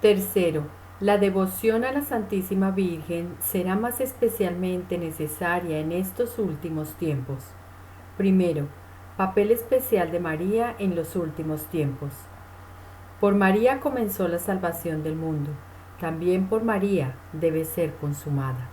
Tercero, la devoción a la Santísima Virgen será más especialmente necesaria en estos últimos tiempos. Primero, papel especial de María en los últimos tiempos. Por María comenzó la salvación del mundo. También por María debe ser consumada.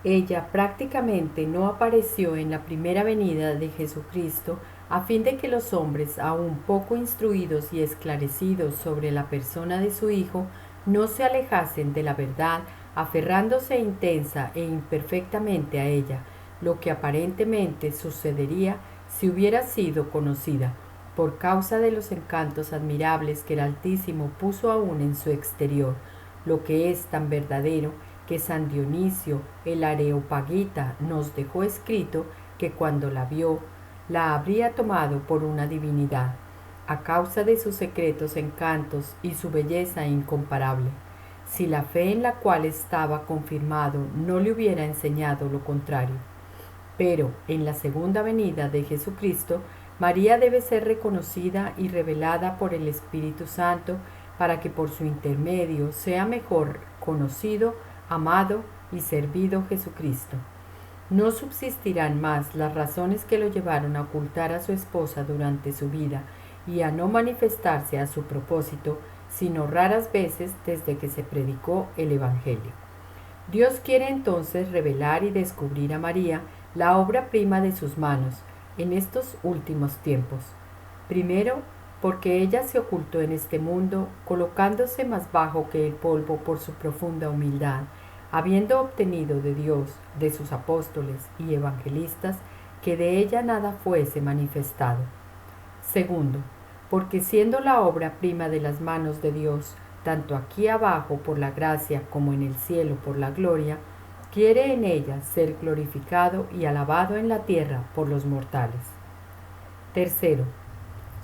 Ella prácticamente no apareció en la primera venida de Jesucristo a fin de que los hombres, aún poco instruidos y esclarecidos sobre la persona de su Hijo, no se alejasen de la verdad, aferrándose intensa e imperfectamente a ella, lo que aparentemente sucedería si hubiera sido conocida, por causa de los encantos admirables que el Altísimo puso aún en su exterior, lo que es tan verdadero que San Dionisio el Areopagita nos dejó escrito que cuando la vio, la habría tomado por una divinidad, a causa de sus secretos encantos y su belleza incomparable, si la fe en la cual estaba confirmado no le hubiera enseñado lo contrario. Pero en la segunda venida de Jesucristo, María debe ser reconocida y revelada por el Espíritu Santo para que por su intermedio sea mejor conocido, amado y servido Jesucristo. No subsistirán más las razones que lo llevaron a ocultar a su esposa durante su vida y a no manifestarse a su propósito, sino raras veces desde que se predicó el Evangelio. Dios quiere entonces revelar y descubrir a María la obra prima de sus manos en estos últimos tiempos. Primero, porque ella se ocultó en este mundo, colocándose más bajo que el polvo por su profunda humildad, habiendo obtenido de Dios, de sus apóstoles y evangelistas, que de ella nada fuese manifestado. Segundo, porque siendo la obra prima de las manos de Dios, tanto aquí abajo por la gracia como en el cielo por la gloria, quiere en ella ser glorificado y alabado en la tierra por los mortales. Tercero,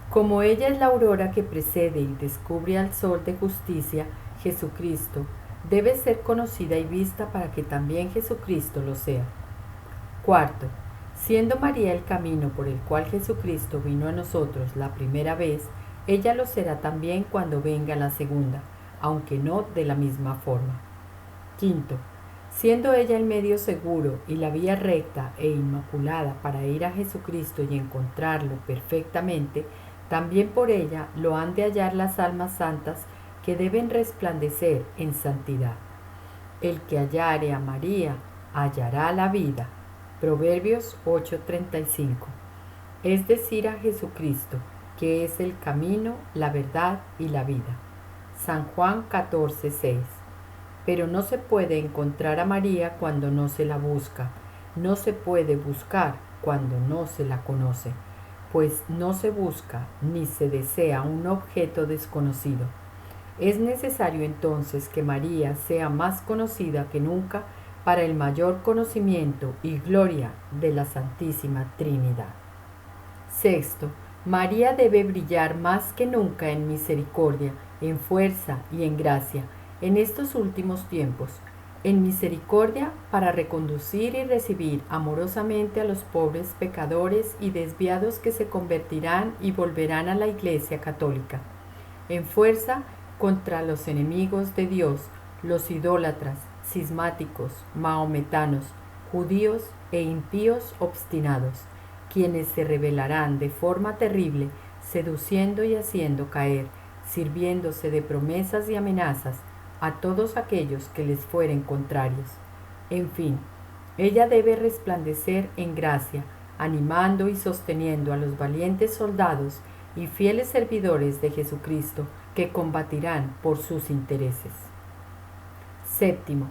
como ella es la aurora que precede y descubre al sol de justicia, Jesucristo, debe ser conocida y vista para que también Jesucristo lo sea. Cuarto, siendo María el camino por el cual Jesucristo vino a nosotros la primera vez, ella lo será también cuando venga la segunda, aunque no de la misma forma. Quinto, siendo ella el medio seguro y la vía recta e inmaculada para ir a Jesucristo y encontrarlo perfectamente, también por ella lo han de hallar las almas santas que deben resplandecer en santidad. El que hallare a María hallará la vida. Proverbios 8:35. Es decir, a Jesucristo, que es el camino, la verdad y la vida. San Juan 14:6. Pero no se puede encontrar a María cuando no se la busca, no se puede buscar cuando no se la conoce, pues no se busca ni se desea un objeto desconocido. Es necesario entonces que María sea más conocida que nunca para el mayor conocimiento y gloria de la Santísima Trinidad. Sexto, María debe brillar más que nunca en misericordia, en fuerza y en gracia, en estos últimos tiempos, en misericordia para reconducir y recibir amorosamente a los pobres pecadores y desviados que se convertirán y volverán a la Iglesia católica, en fuerza contra los enemigos de Dios, los idólatras, cismáticos, mahometanos, judíos e impíos obstinados, quienes se rebelarán de forma terrible, seduciendo y haciendo caer, sirviéndose de promesas y amenazas a todos aquellos que les fueren contrarios. En fin, ella debe resplandecer en gracia, animando y sosteniendo a los valientes soldados y fieles servidores de Jesucristo que combatirán por sus intereses. Séptimo,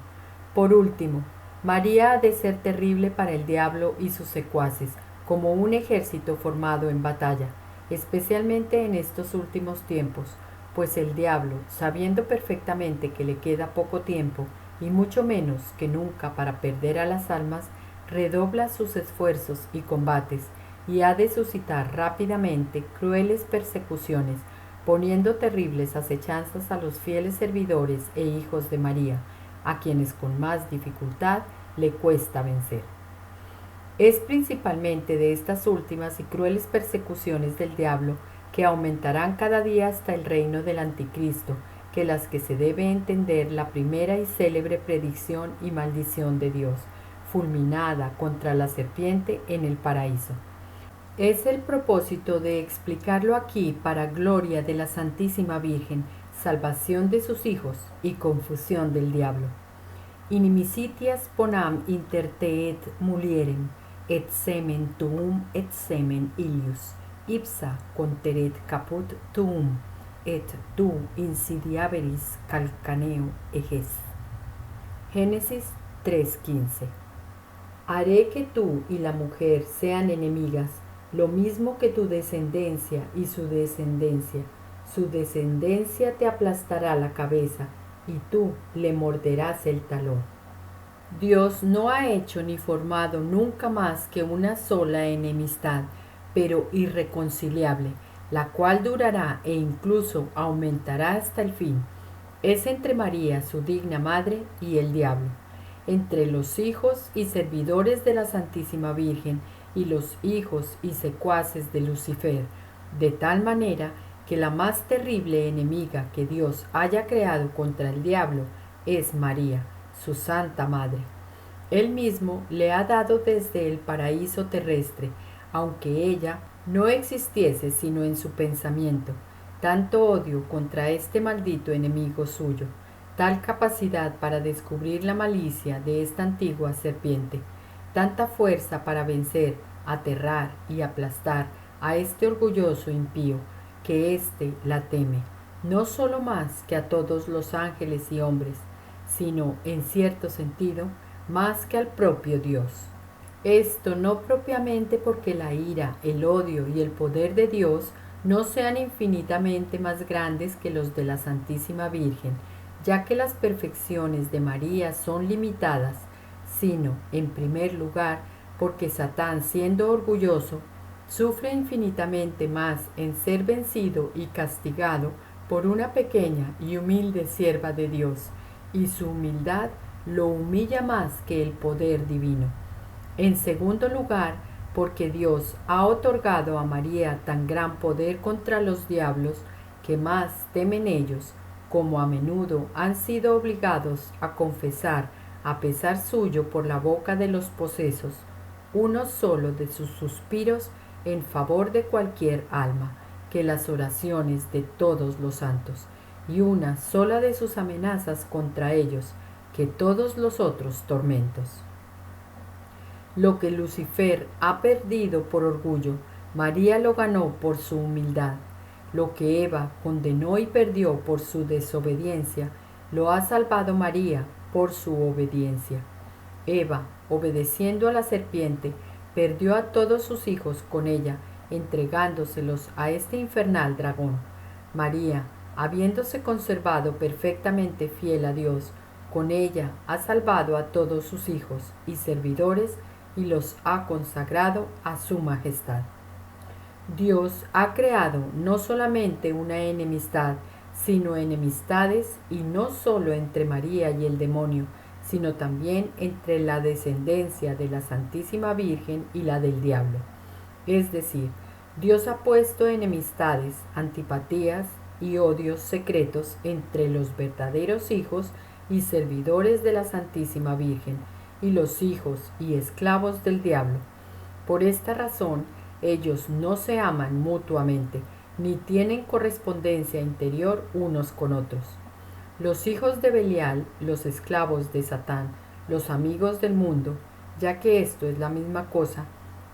por último, María ha de ser terrible para el diablo y sus secuaces, como un ejército formado en batalla, especialmente en estos últimos tiempos, pues el diablo, sabiendo perfectamente que le queda poco tiempo y mucho menos que nunca para perder a las almas, redobla sus esfuerzos y combates y ha de suscitar rápidamente crueles persecuciones, poniendo terribles acechanzas a los fieles servidores e hijos de María, a quienes con más dificultad le cuesta vencer. Es principalmente de estas últimas y crueles persecuciones del diablo que aumentarán cada día hasta el reino del Anticristo, que las que se debe entender la primera y célebre predicción y maldición de Dios, fulminada contra la serpiente en el paraíso. Es el propósito de explicarlo aquí para gloria de la Santísima Virgen, salvación de sus hijos y confusión del diablo. Inimicitias ponam inter te et mulierem, et semen tuum et semen ilius, ipsa conteret caput tuum, et tu insidiaveris calcaneo eges. Génesis 3:15. Haré que tú y la mujer sean enemigas, lo mismo que tu descendencia y su descendencia. Su descendencia te aplastará la cabeza, y tú le morderás el talón. Dios no ha hecho ni formado nunca más que una sola enemistad, pero irreconciliable, la cual durará e incluso aumentará hasta el fin. Es entre María, su digna madre, y el diablo, entre los hijos y servidores de la Santísima Virgen y los hijos y secuaces de Lucifer, de tal manera que la más terrible enemiga que Dios haya creado contra el diablo es María, su Santa Madre. Él mismo le ha dado desde el paraíso terrestre, aunque ella no existiese sino en su pensamiento, tanto odio contra este maldito enemigo suyo, tal capacidad para descubrir la malicia de esta antigua serpiente, tanta fuerza para vencer, aterrar y aplastar a este orgulloso impío, que éste la teme, no solo más que a todos los ángeles y hombres, sino, en cierto sentido, más que al propio Dios. Esto no propiamente porque la ira, el odio y el poder de Dios no sean infinitamente más grandes que los de la Santísima Virgen, ya que las perfecciones de María son limitadas, sino, en primer lugar, porque Satán, siendo orgulloso, sufre infinitamente más en ser vencido y castigado por una pequeña y humilde sierva de Dios, y su humildad lo humilla más que el poder divino. En segundo lugar, porque Dios ha otorgado a María tan gran poder contra los diablos, que más temen ellos, como a menudo han sido obligados a confesar a pesar suyo por la boca de los posesos, uno solo de sus suspiros en favor de cualquier alma, que las oraciones de todos los santos, y una sola de sus amenazas contra ellos, que todos los otros tormentos. Lo que Lucifer ha perdido por orgullo, María lo ganó por su humildad. Lo que Eva condenó y perdió por su desobediencia, lo ha salvado María por su obediencia. Eva, obedeciendo a la serpiente, perdió a todos sus hijos con ella, entregándoselos a este infernal dragón. María, habiéndose conservado perfectamente fiel a Dios, con ella ha salvado a todos sus hijos y servidores y los ha consagrado a su majestad. Dios ha creado no solamente una enemistad, sino enemistades, y no solo entre María y el demonio, sino también entre la descendencia de la Santísima Virgen y la del diablo. Es decir, Dios ha puesto enemistades, antipatías y odios secretos entre los verdaderos hijos y servidores de la Santísima Virgen y los hijos y esclavos del diablo. Por esta razón, ellos no se aman mutuamente, ni tienen correspondencia interior unos con otros. Los hijos de Belial, los esclavos de Satán, los amigos del mundo, ya que esto es la misma cosa,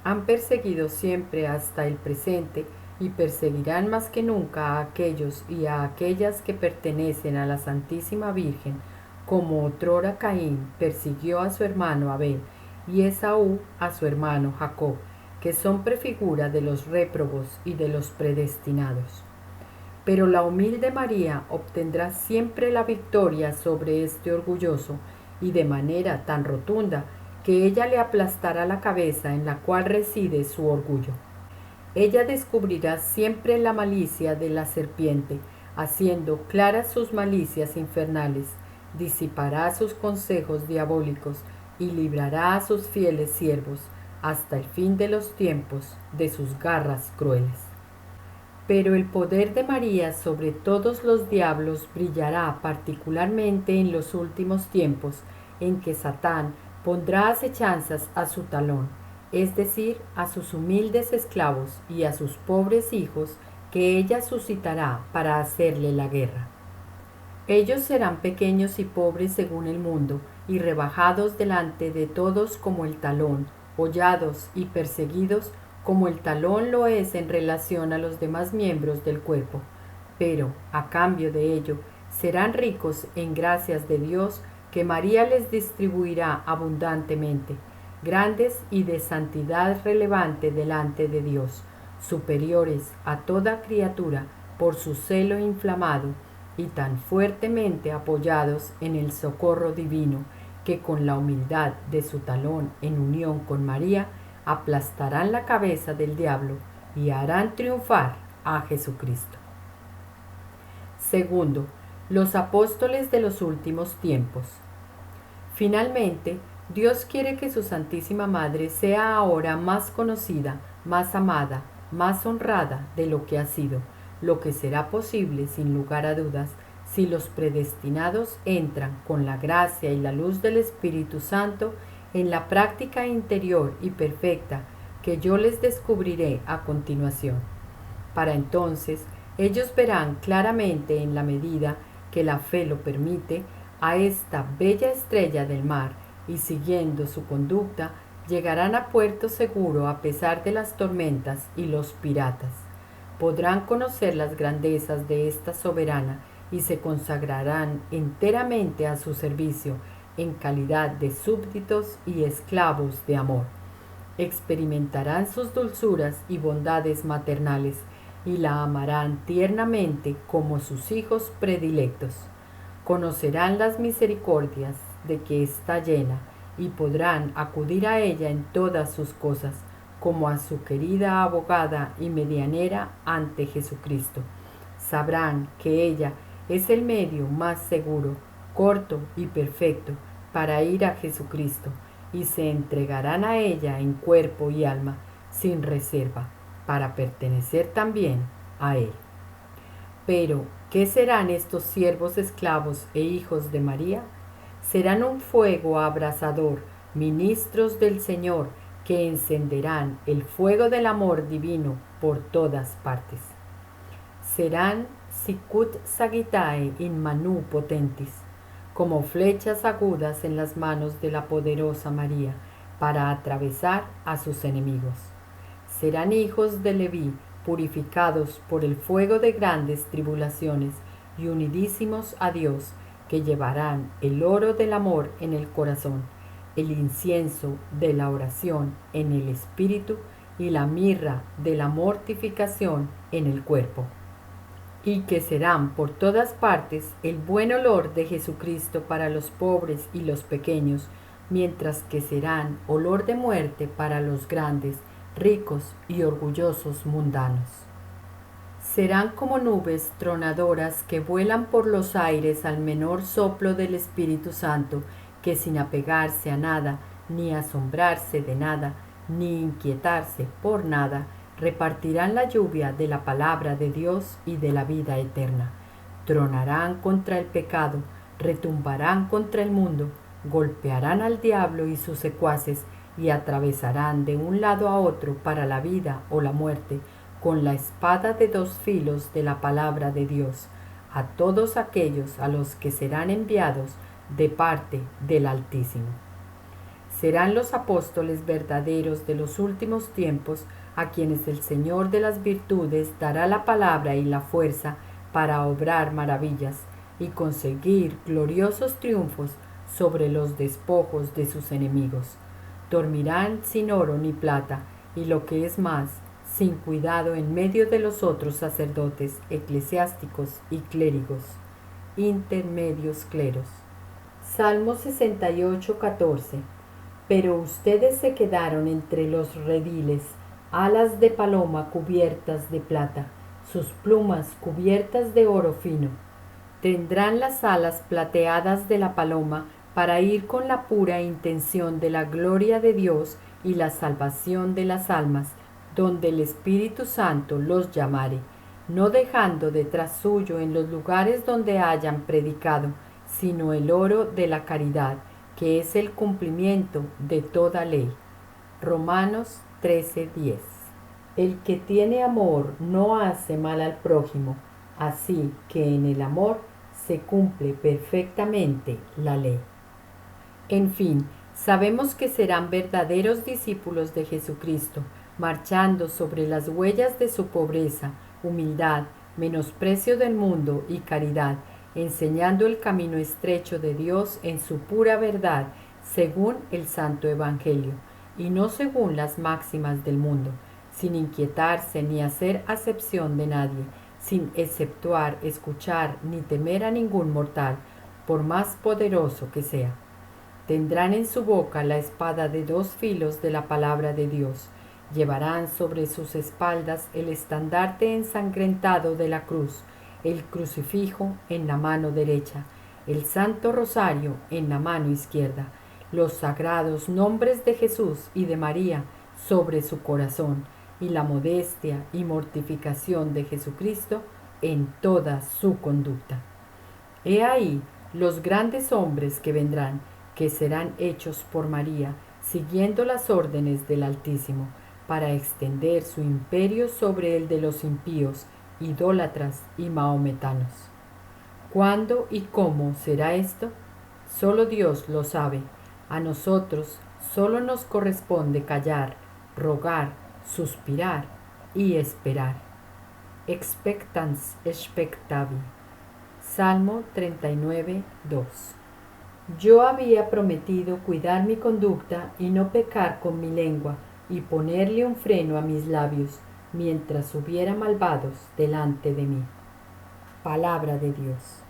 han perseguido siempre hasta el presente y perseguirán más que nunca a aquellos y a aquellas que pertenecen a la Santísima Virgen, como otrora Caín persiguió a su hermano Abel y Esaú a su hermano Jacob, que son prefigura de los réprobos y de los predestinados. Pero la humilde María obtendrá siempre la victoria sobre este orgulloso, y de manera tan rotunda que ella le aplastará la cabeza en la cual reside su orgullo. Ella descubrirá siempre la malicia de la serpiente, haciendo claras sus malicias infernales, disipará sus consejos diabólicos y librará a sus fieles siervos hasta el fin de los tiempos de sus garras crueles. Pero el poder de María sobre todos los diablos brillará particularmente en los últimos tiempos, en que Satán pondrá acechanzas a su talón, es decir, a sus humildes esclavos y a sus pobres hijos, que ella suscitará para hacerle la guerra. Ellos serán pequeños y pobres según el mundo, y rebajados delante de todos como el talón, hollados y perseguidos como el talón lo es en relación a los demás miembros del cuerpo. Pero, a cambio de ello, serán ricos en gracias de Dios que María les distribuirá abundantemente, grandes y de santidad relevante delante de Dios, superiores a toda criatura por su celo inflamado, y tan fuertemente apoyados en el socorro divino, que con la humildad de su talón en unión con María, aplastarán la cabeza del diablo y harán triunfar a Jesucristo. Segundo, los apóstoles de los últimos tiempos. Finalmente, Dios quiere que su Santísima Madre sea ahora más conocida, más amada, más honrada de lo que ha sido, lo que será posible, sin lugar a dudas, si los predestinados entran con la gracia y la luz del Espíritu Santo en la práctica interior y perfecta que yo les descubriré a continuación. Para entonces, ellos verán claramente, en la medida que la fe lo permite, a esta bella estrella del mar, y siguiendo su conducta, llegarán a puerto seguro a pesar de las tormentas y los piratas. Podrán conocer las grandezas de esta soberana y se consagrarán enteramente a su servicio en calidad de súbditos y esclavos de amor. Experimentarán sus dulzuras y bondades maternales y la amarán tiernamente como sus hijos predilectos. Conocerán las misericordias de que está llena y podrán acudir a ella en todas sus cosas, como a su querida abogada y medianera ante Jesucristo. Sabrán que ella es el medio más seguro, corto y perfecto para ir a Jesucristo, y se entregarán a ella en cuerpo y alma, sin reserva, para pertenecer también a Él. Pero, ¿qué serán estos siervos esclavos e hijos de María? Serán un fuego abrasador, ministros del Señor, que encenderán el fuego del amor divino por todas partes. Serán sicut sagitae in manu potentis, como flechas agudas en las manos de la poderosa María, para atravesar a sus enemigos. Serán hijos de Leví, purificados por el fuego de grandes tribulaciones y unidísimos a Dios, que llevarán el oro del amor en el corazón, el incienso de la oración en el espíritu y la mirra de la mortificación en el cuerpo, y que serán por todas partes el buen olor de Jesucristo para los pobres y los pequeños, mientras que serán olor de muerte para los grandes, ricos y orgullosos mundanos. Serán como nubes tronadoras que vuelan por los aires al menor soplo del Espíritu Santo, que sin apegarse a nada, ni asombrarse de nada, ni inquietarse por nada, repartirán la lluvia de la palabra de Dios y de la vida eterna. Tronarán contra el pecado, retumbarán contra el mundo, golpearán al diablo y sus secuaces, y atravesarán de un lado a otro para la vida o la muerte, con la espada de dos filos de la palabra de Dios, a todos aquellos a los que serán enviados de parte del Altísimo. Serán los apóstoles verdaderos de los últimos tiempos, a quienes el Señor de las virtudes dará la palabra y la fuerza para obrar maravillas y conseguir gloriosos triunfos sobre los despojos de sus enemigos. Dormirán sin oro ni plata, y lo que es más, sin cuidado en medio de los otros sacerdotes, eclesiásticos y clérigos, intermedios cleros. Salmo 68, 14. Pero ustedes se quedaron entre los rediles, alas de paloma cubiertas de plata, sus plumas cubiertas de oro fino. Tendrán las alas plateadas de la paloma para ir con la pura intención de la gloria de Dios y la salvación de las almas, donde el Espíritu Santo los llamare, no dejando detrás suyo en los lugares donde hayan predicado, sino el oro de la caridad, que es el cumplimiento de toda ley. Romanos 13:10. El que tiene amor no hace mal al prójimo, así que en el amor se cumple perfectamente la ley. En fin, sabemos que serán verdaderos discípulos de Jesucristo, marchando sobre las huellas de su pobreza, humildad, menosprecio del mundo y caridad, enseñando el camino estrecho de Dios en su pura verdad, según el Santo Evangelio, y no según las máximas del mundo, sin inquietarse ni hacer acepción de nadie, sin exceptuar, escuchar ni temer a ningún mortal, por más poderoso que sea. Tendrán en su boca la espada de dos filos de la palabra de Dios. Llevarán sobre sus espaldas el estandarte ensangrentado de la cruz, el crucifijo en la mano derecha, el santo rosario en la mano izquierda, los sagrados nombres de Jesús y de María sobre su corazón, y la modestia y mortificación de Jesucristo en toda su conducta. He ahí los grandes hombres que vendrán, que serán hechos por María, siguiendo las órdenes del Altísimo, para extender su imperio sobre el de los impíos, idólatras y mahometanos. ¿Cuándo y cómo será esto? Solo Dios lo sabe. A nosotros solo nos corresponde callar, rogar, suspirar y esperar. Expectans expectavi. Salmo 39, 2. Yo había prometido cuidar mi conducta y no pecar con mi lengua, y ponerle un freno a mis labios, mientras hubiera malvados delante de mí. Palabra de Dios.